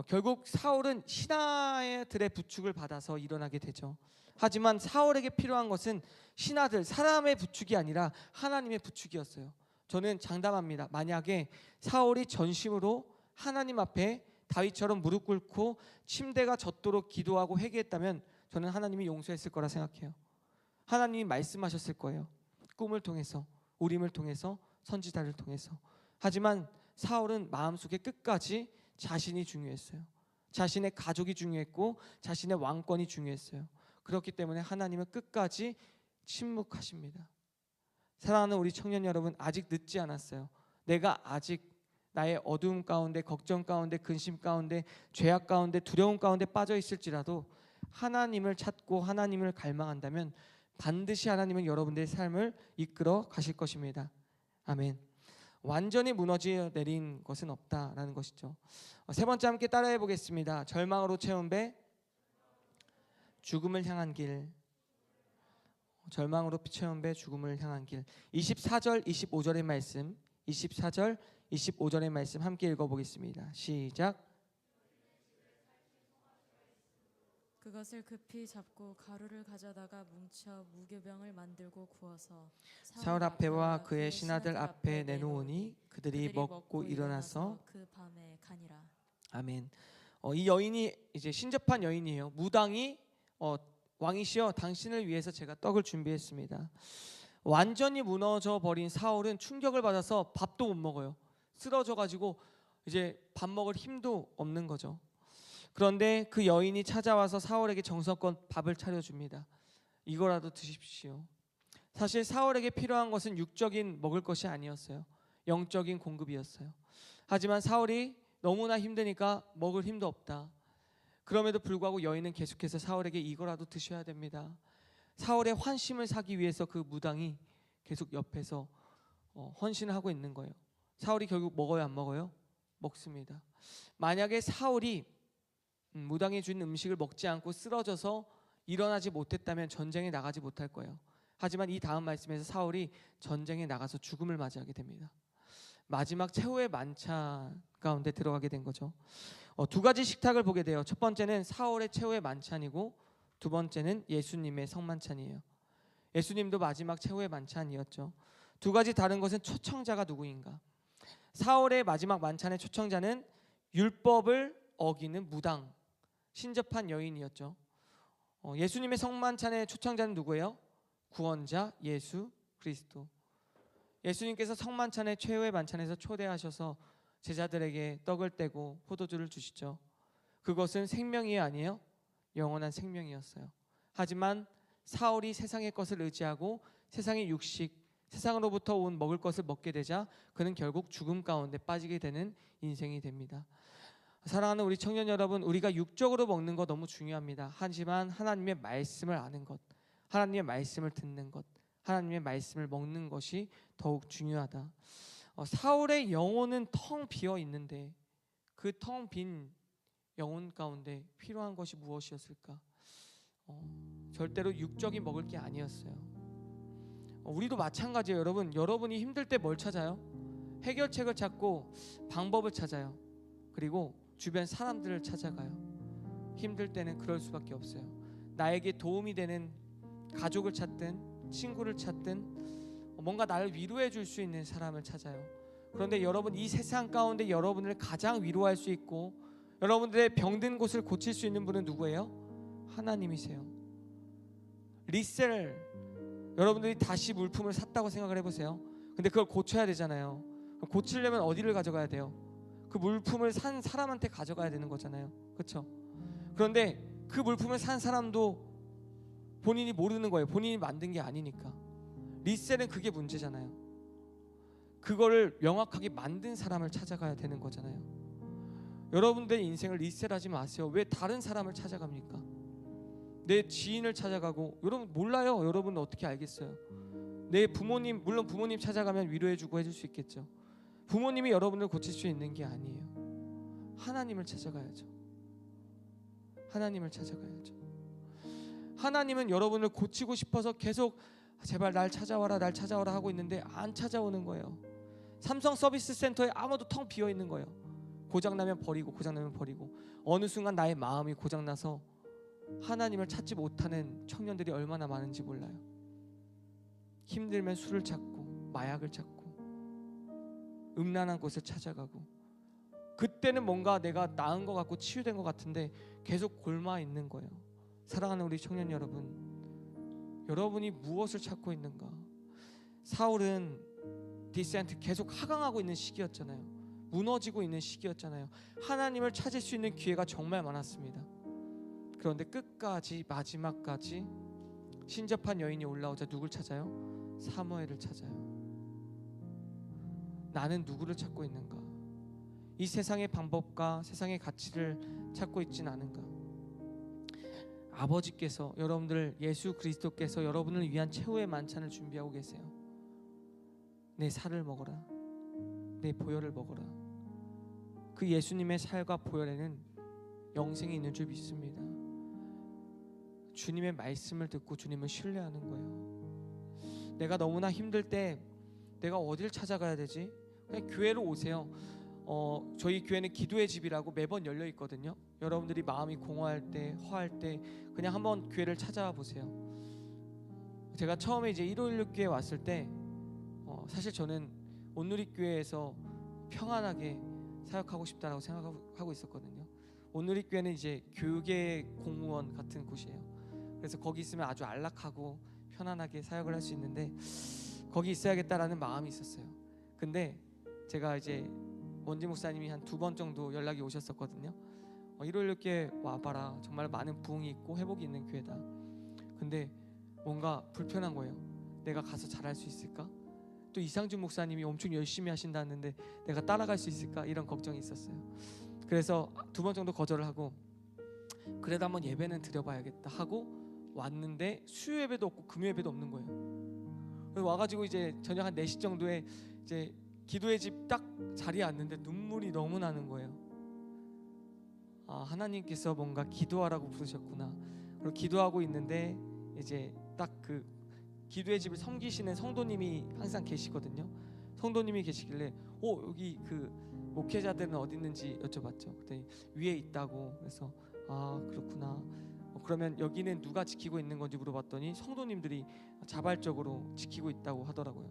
결국 사울은 신하들의 부축을 받아서 일어나게 되죠. 하지만 사울에게 필요한 것은 신하들, 사람의 부축이 아니라 하나님의 부축이었어요. 저는 장담합니다. 만약에 사울이 전심으로 하나님 앞에 다윗처럼 무릎 꿇고 침대가 젖도록 기도하고 회개했다면 저는 하나님이 용서했을 거라 생각해요. 하나님이 말씀하셨을 거예요. 꿈을 통해서, 우림을 통해서, 선지자를 통해서. 하지만 사울은 마음속에 끝까지 자신이 중요했어요. 자신의 가족이 중요했고 자신의 왕권이 중요했어요. 그렇기 때문에 하나님은 끝까지 침묵하십니다. 사랑하는 우리 청년 여러분, 아직 늦지 않았어요. 내가 아직 나의 어두움 가운데, 걱정 가운데, 근심 가운데, 죄악 가운데, 두려움 가운데 빠져 있을지라도 하나님을 찾고 하나님을 갈망한다면 반드시 하나님은 여러분들의 삶을 이끌어 가실 것입니다. 아멘. 완전히 무너져 내린 것은 없다라는 것이죠. 세 번째 함께 따라해 보겠습니다. 절망으로 채운 배, 죽음을 향한 길. 절망으로 채운 배, 죽음을 향한 길. 24절, 25절의 말씀, 24절, 25절의 말씀 함께 읽어보겠습니다. 시작. 그것을 급히 잡고 가루를 가져다가 뭉쳐 무교병을 만들고 구워서 사울 앞에와 그의 신하들 앞에 내놓으니 그들이 먹고 일어나서 그 밤에 가니라. 아멘. 이 여인이 이제 신접한 여인이에요. 무당이 왕이시여 당신을 위해서 제가 떡을 준비했습니다. 완전히 무너져 버린 사울은 충격을 받아서 밥도 못 먹어요. 쓰러져 가지고 이제 밥 먹을 힘도 없는 거죠. 그런데 그 여인이 찾아와서 사울에게 정성껏 밥을 차려줍니다. 이거라도 드십시오. 사실 사울에게 필요한 것은 육적인 먹을 것이 아니었어요. 영적인 공급이었어요. 하지만 사울이 너무나 힘드니까 먹을 힘도 없다. 그럼에도 불구하고 여인은 계속해서 사울에게 이거라도 드셔야 됩니다. 사울의 환심을 사기 위해서 그 무당이 계속 옆에서 헌신을 하고 있는 거예요. 사울이 결국 먹어요, 안 먹어요? 먹습니다. 만약에 사울이 무당이 준 음식을 먹지 않고 쓰러져서 일어나지 못했다면 전쟁에 나가지 못할 거예요. 하지만 이 다음 말씀에서 사울이 전쟁에 나가서 죽음을 맞이하게 됩니다. 마지막 최후의 만찬 가운데 들어가게 된 거죠. 두 가지 식탁을 보게 돼요. 첫 번째는 사울의 최후의 만찬이고 두 번째는 예수님의 성만찬이에요. 예수님도 마지막 최후의 만찬이었죠. 두 가지 다른 것은 초청자가 누구인가? 사울의 마지막 만찬의 초청자는 율법을 어기는 무당, 신접한 여인이었죠. 예수님의 성만찬의 초청자는 누구예요? 구원자 예수 그리스도. 예수님께서 성만찬의 최후의 만찬에서 초대하셔서 제자들에게 떡을 떼고 포도주를 주시죠. 그것은 생명이 아니에요? 영원한 생명이었어요. 하지만 사울이 세상의 것을 의지하고 세상의 육식, 세상으로부터 온 먹을 것을 먹게 되자 그는 결국 죽음 가운데 빠지게 되는 인생이 됩니다. 사랑하는 우리 청년 여러분, 우리가 육적으로 먹는 거 너무 중요합니다. 하지만 하나님의 말씀을 아는 것, 하나님의 말씀을 듣는 것, 하나님의 말씀을 먹는 것이 더욱 중요하다. 사울의 영혼은 텅 비어 있는데 그 텅 빈 영혼 가운데 필요한 것이 무엇이었을까? 절대로 육적인 먹을 게 아니었어요. 우리도 마찬가지예요. 여러분이 힘들 때 뭘 찾아요? 해결책을 찾고 방법을 찾아요. 그리고 주변 사람들을 찾아가요. 힘들 때는 그럴 수밖에 없어요. 나에게 도움이 되는 가족을 찾든 친구를 찾든 뭔가 나를 위로해 줄 수 있는 사람을 찾아요. 그런데 여러분, 이 세상 가운데 여러분을 가장 위로할 수 있고 여러분들의 병든 곳을 고칠 수 있는 분은 누구예요? 하나님이세요. 리셀, 여러분들이 다시 물품을 샀다고 생각을 해보세요. 근데 그걸 고쳐야 되잖아요. 고치려면 어디를 가져가야 돼요? 그 물품을 산 사람한테 가져가야 되는 거잖아요. 그렇죠? 그런데 그 물품을 산 사람도 본인이 모르는 거예요. 본인이 만든 게 아니니까. 리셀은 그게 문제잖아요. 그거를 명확하게 만든 사람을 찾아가야 되는 거잖아요. 여러분들의 인생을 리셀하지 마세요. 왜 다른 사람을 찾아갑니까? 내 지인을 찾아가고, 여러분 몰라요. 여러분은 어떻게 알겠어요? 내 부모님, 물론 부모님 찾아가면 위로해주고 해줄 수 있겠죠. 부모님이 여러분을 고칠 수 있는 게 아니에요. 하나님을 찾아가야죠. 하나님을 찾아가야죠. 하나님은 여러분을 고치고 싶어서 계속 제발 날 찾아와라 날 찾아와라 하고 있는데 안 찾아오는 거예요. 삼성 서비스 센터에 아무도 텅 비어 있는 거예요. 고장나면 버리고 고장나면 버리고. 어느 순간 나의 마음이 고장나서 하나님을 찾지 못하는 청년들이 얼마나 많은지 몰라요. 힘들면 술을 찾고 마약을 찾고 음란한 곳을 찾아가고, 그때는 뭔가 내가 나은 것 같고 치유된 것 같은데 계속 골마 있는 거예요. 사랑하는 우리 청년 여러분, 여러분이 무엇을 찾고 있는가? 사울은 디센트 계속 하강하고 있는 시기였잖아요. 무너지고 있는 시기였잖아요. 하나님을 찾을 수 있는 기회가 정말 많았습니다. 그런데 끝까지 마지막까지 신접한 여인이 올라오자 누굴 찾아요? 사무엘을 찾아요. 나는 누구를 찾고 있는가? 이 세상의 방법과 세상의 가치를 찾고 있진 않은가? 아버지께서, 여러분들 예수 그리스도께서 여러분을 위한 최후의 만찬을 준비하고 계세요. 내 살을 먹어라, 내 보혈을 먹어라. 그 예수님의 살과 보혈에는 영생이 있는 줄 믿습니다. 주님의 말씀을 듣고 주님을 신뢰하는 거예요. 내가 너무나 힘들 때 내가 어디를 찾아가야 되지? 그냥 교회로 오세요. 저희 교회는 기도의 집이라고 매번 열려 있거든요. 여러분들이 마음이 공허할 때, 허할 때 그냥 한번 교회를 찾아와 보세요. 제가 처음에 이제 156교회 왔을 때 사실 저는 온누리교회에서 평안하게 사역하고 싶다라고 생각하고 있었거든요. 온누리교회는 이제 교육의 공무원 같은 곳이에요. 그래서 거기 있으면 아주 안락하고 편안하게 사역을 할 수 있는데 거기 있어야겠다라는 마음이 있었어요. 근데 제가 이제 원지 목사님이 한 2번 정도 연락이 오셨었거든요. 156교회 와봐라. 정말 많은 부흥이 있고 회복이 있는 교회다. 근데 뭔가 불편한 거예요. 내가 가서 잘할 수 있을까? 또 이상준 목사님이 엄청 열심히 하신다는데 내가 따라갈 수 있을까? 이런 걱정이 있었어요. 그래서 2번 정도 거절을 하고 그래도 한번 예배는 드려봐야겠다 하고 왔는데 수요 예배도 없고 금요 예배도 없는 거예요. 그래서 와가지고 이제 저녁 한 4시 정도에 이제 기도의 집 딱 자리에 앉는데 눈물이 너무 나는 거예요. 하나님께서 뭔가 기도하라고 부르셨구나. 그리고 기도하고 있는데 이제 딱 그 기도의 집을 섬기시는 성도님이 항상 계시거든요. 성도님이 계시길래 여기 그 목회자들은 어디 있는지 여쭤봤죠. 그랬더니 위에 있다고. 그래서 그렇구나. 그러면 여기는 누가 지키고 있는 건지 물어봤더니 성도님들이 자발적으로 지키고 있다고 하더라고요.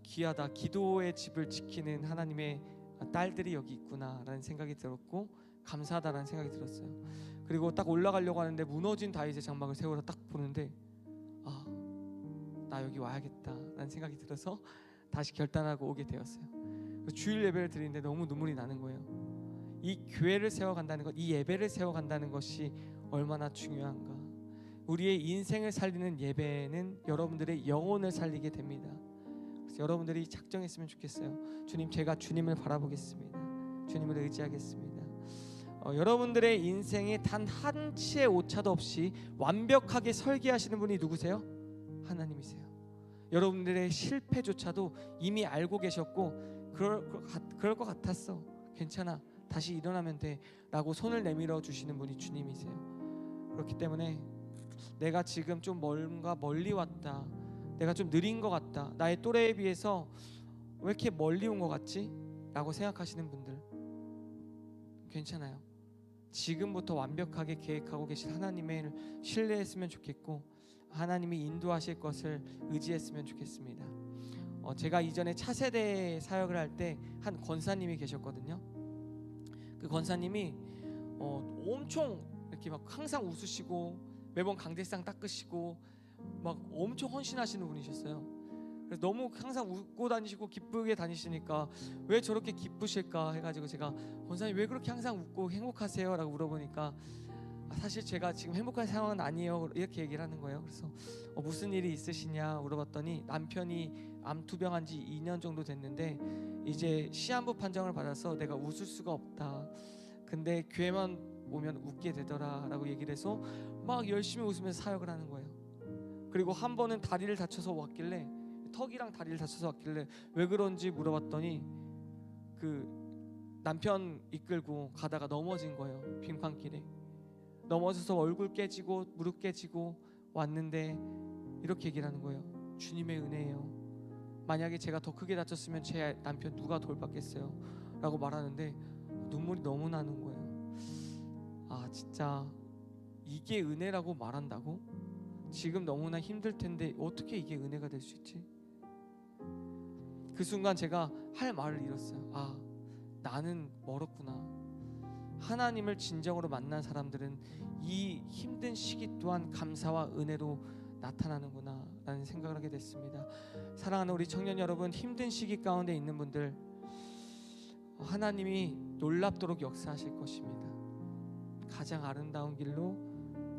귀하다. 기도의 집을 지키는 하나님의 딸들이 여기 있구나라는 생각이 들었고 감사하다라는 생각이 들었어요. 그리고 딱 올라가려고 하는데 무너진 다윗의 장막을 세우러 딱 보는데 나 여기 와야겠다라는 생각이 들어서 다시 결단하고 오게 되었어요. 주일 예배를 드리는데 너무 눈물이 나는 거예요. 이 교회를 세워간다는 것, 이 예배를 세워간다는 것이 얼마나 중요한가. 우리의 인생을 살리는 예배는 여러분들의 영혼을 살리게 됩니다. 그래서 여러분들이 작정했으면 좋겠어요. 주님, 제가 주님을 바라보겠습니다. 주님을 의지하겠습니다. 여러분들의 인생에 단 한 치의 오차도 없이 완벽하게 설계하시는 분이 누구세요? 하나님이세요. 여러분들의 실패조차도 이미 알고 계셨고 그럴 것 같았어. 괜찮아. 다시 일어나면 돼. 라고 손을 내밀어 주시는 분이 주님이세요. 그렇기 때문에 내가 지금 좀 뭔가 멀리 왔다. 내가 좀 느린 것 같다. 나의 또래에 비해서 왜 이렇게 멀리 온 것 같지? 라고 생각하시는 분들 괜찮아요. 지금부터 완벽하게 계획하고 계신 하나님을 신뢰했으면 좋겠고 하나님이 인도하실 것을 의지했으면 좋겠습니다. 제가 이전에 차세대 사역을 할 때 한 권사님이 계셨거든요. 그 권사님이 엄청 이렇게 막 항상 웃으시고 매번 강제상 닦으시고 막 엄청 헌신하시는 분이셨어요. 그래서 너무 항상 웃고 다니시고 기쁘게 다니시니까 왜 저렇게 기쁘실까 해가지고 제가 권사님 왜 그렇게 항상 웃고 행복하세요? 라고 물어보니까 사실 제가 지금 행복한 상황은 아니에요 이렇게 얘기를 하는 거예요. 그래서 무슨 일이 있으시냐 물어봤더니 남편이 암투병한 지 2년 정도 됐는데 이제 시한부 판정을 받아서 내가 웃을 수가 없다. 근데 교회만 오면 웃게 되더라 라고 얘기를 해서 막 열심히 웃으면서 사역을 하는 거예요. 그리고 한 번은 다리를 다쳐서 왔길래 턱이랑 다리를 다쳐서 왔길래 왜 그런지 물어봤더니 그 남편 이끌고 가다가 넘어진 거예요. 빙판길에 넘어져서 얼굴 깨지고 무릎 깨지고 왔는데 이렇게 얘기를 하는 거예요. 주님의 은혜예요. 만약에 제가 더 크게 다쳤으면 제 남편 누가 돌봤겠어요? 라고 말하는데 눈물이 너무 나는 거예요. 진짜 이게 은혜라고 말한다고? 지금 너무나 힘들 텐데 어떻게 이게 은혜가 될 수 있지? 그 순간 제가 할 말을 잃었어요. 나는 멀었구나. 하나님을 진정으로 만난 사람들은 이 힘든 시기 또한 감사와 은혜로 나타나는구나 라는 생각을 하게 됐습니다. 사랑하는 우리 청년 여러분, 힘든 시기 가운데 있는 분들 하나님이 놀랍도록 역사하실 것입니다. 가장 아름다운 길로,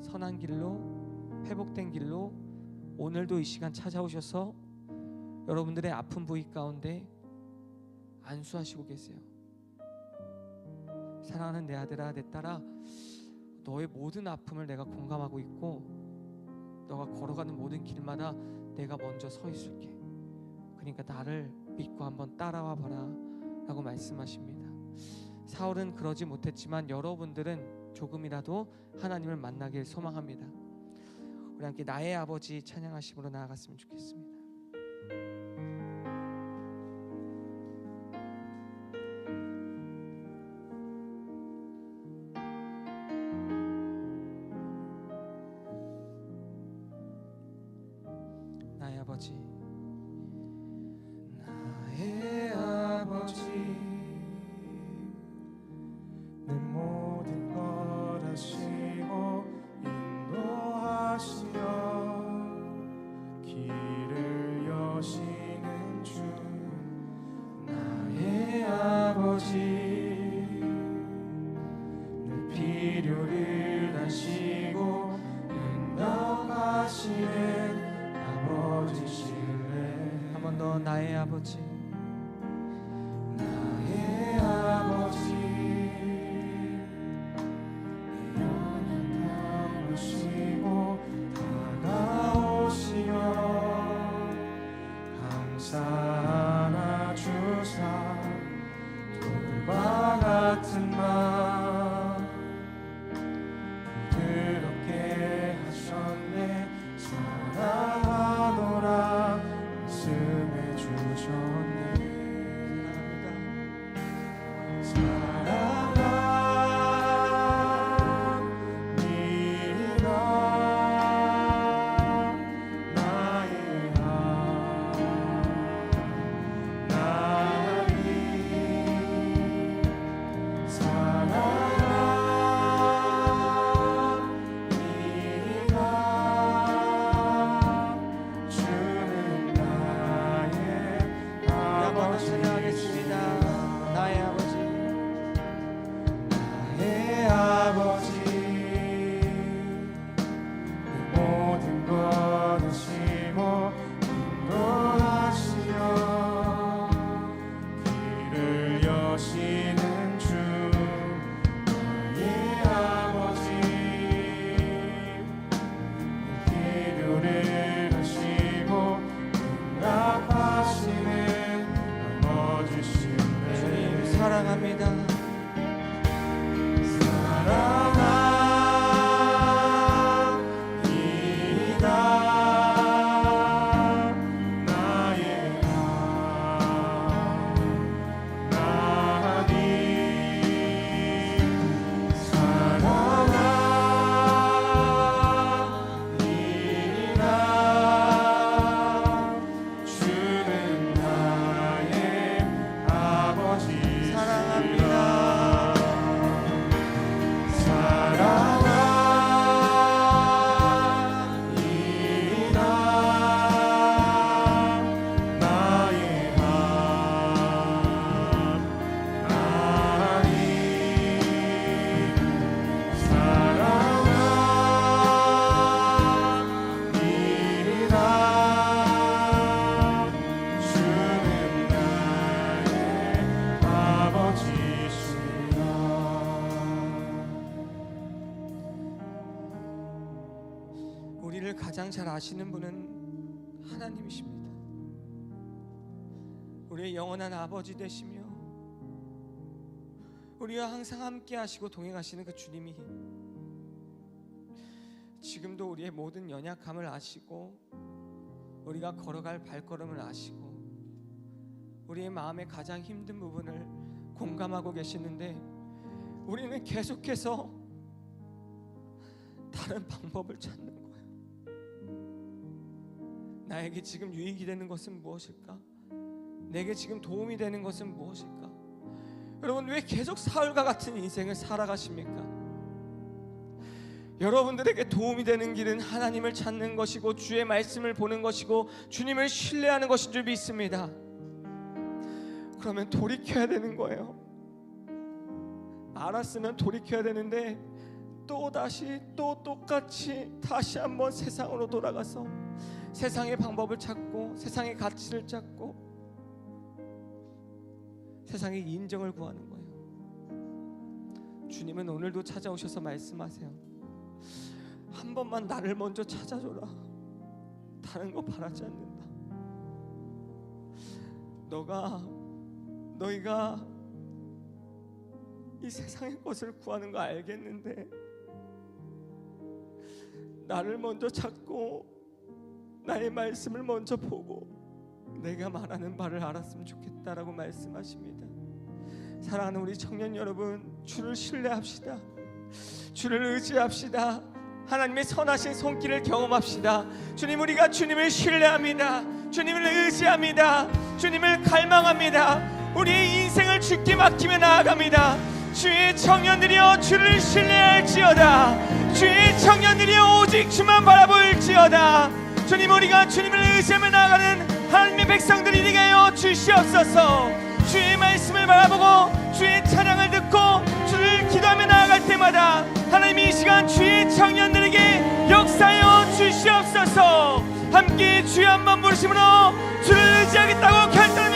선한 길로, 회복된 길로 오늘도 이 시간 찾아오셔서 여러분들의 아픈 부위 가운데 안수하시고 계세요. 사랑하는 내 아들아, 내 딸아, 너의 모든 아픔을 내가 공감하고 있고 너가 걸어가는 모든 길마다 내가 먼저 서 있을게. 그러니까 나를 믿고 한번 따라와 봐라 라고 말씀하십니다. 사울은 그러지 못했지만 여러분들은 조금이라도 하나님을 만나길 소망합니다. 우리 함께 나의 아버지 찬양하심으로 나아갔으면 좋겠습니다. 번 더 나의 아버지, 나의 아버지, 영원하시고 다가오시며 감사 안아주사 돌과 같은 맘 부드럽게 하셨네. 사랑하노라 말씀해 주셨네. 사랑합니다 나의 하나님. 사랑합니다 주는 나의 한번 아버지. 찬양하겠습니다. 나의 아버지, 나의 아버지, 내 모든 것 아시고 인도하시며 길을 여시는 주. 나의 아버지, 내 필요를 아시고 응답하시는 아버지시네. 주님 사랑합니다. 사랑합니다 나의 하나님. 사랑합니다 주는 나의 아버지. 사랑합니다. 우리를 가장 잘 아시는 분은 하나님이십니다. 우리의 영원한 아버지 되시며 우리와 항상 함께 하시고 동행하시는 그 주님이 지금도 우리의 모든 연약함을 아시고 우리가 걸어갈 발걸음을 아시고 우리의 마음의 가장 힘든 부분을 공감하고 계시는데 우리는 계속해서 다른 방법을 찾는 거예요. 나에게 지금 유익이 되는 것은 무엇일까? 내게 지금 도움이 되는 것은 무엇일까? 여러분, 왜 계속 사울과 같은 인생을 살아가십니까? 여러분들에게 도움이 되는 길은 하나님을 찾는 것이고 주의 말씀을 보는 것이고 주님을 신뢰하는 것인 줄 믿습니다. 그러면 돌이켜야 되는 거예요. 알았으면 돌이켜야 되는데 또다시 또 똑같이 다시 한번 세상으로 돌아가서 세상의 방법을 찾고 세상의 가치를 찾고 세상의 인정을 구하는 거예요. 주님은 오늘도 찾아오셔서 말씀하세요. 한 번만 나를 먼저 찾아줘라. 다른 거 바라지 않는다. 너희가 이 세상의 것을 구하는 거 알겠는데 나를 먼저 찾고 나의 말씀을 먼저 보고 내가 말하는 바를 알았으면 좋겠다라고 말씀하십니다. 사랑하는 우리 청년 여러분, 주를 신뢰합시다. 주를 의지합시다. 하나님의 선하신 손길을 경험합시다. 주님, 우리가 주님을 신뢰합니다. 주님을 의지합니다. 주님을 갈망합니다. 우리의 인생을 주께 맡기며 나아갑니다. 주의 청년들이여 주를 신뢰할지어다. 주의 청년들이여 오직 주만 바라볼지어다. 주님, 우리가 주님을 의지하며 나아가는 하나님의 백성들이 되게 하여 주시옵소서. 주의 말씀을 바라보고 주의 찬양을 듣고 주를 기도하며 나아갈 때마다 하나님 이 시간 주의 청년들에게 역사하여 주시옵소서. 함께 함께 주의 한번 부르심으로 주를 의지하겠다고 결단합니다.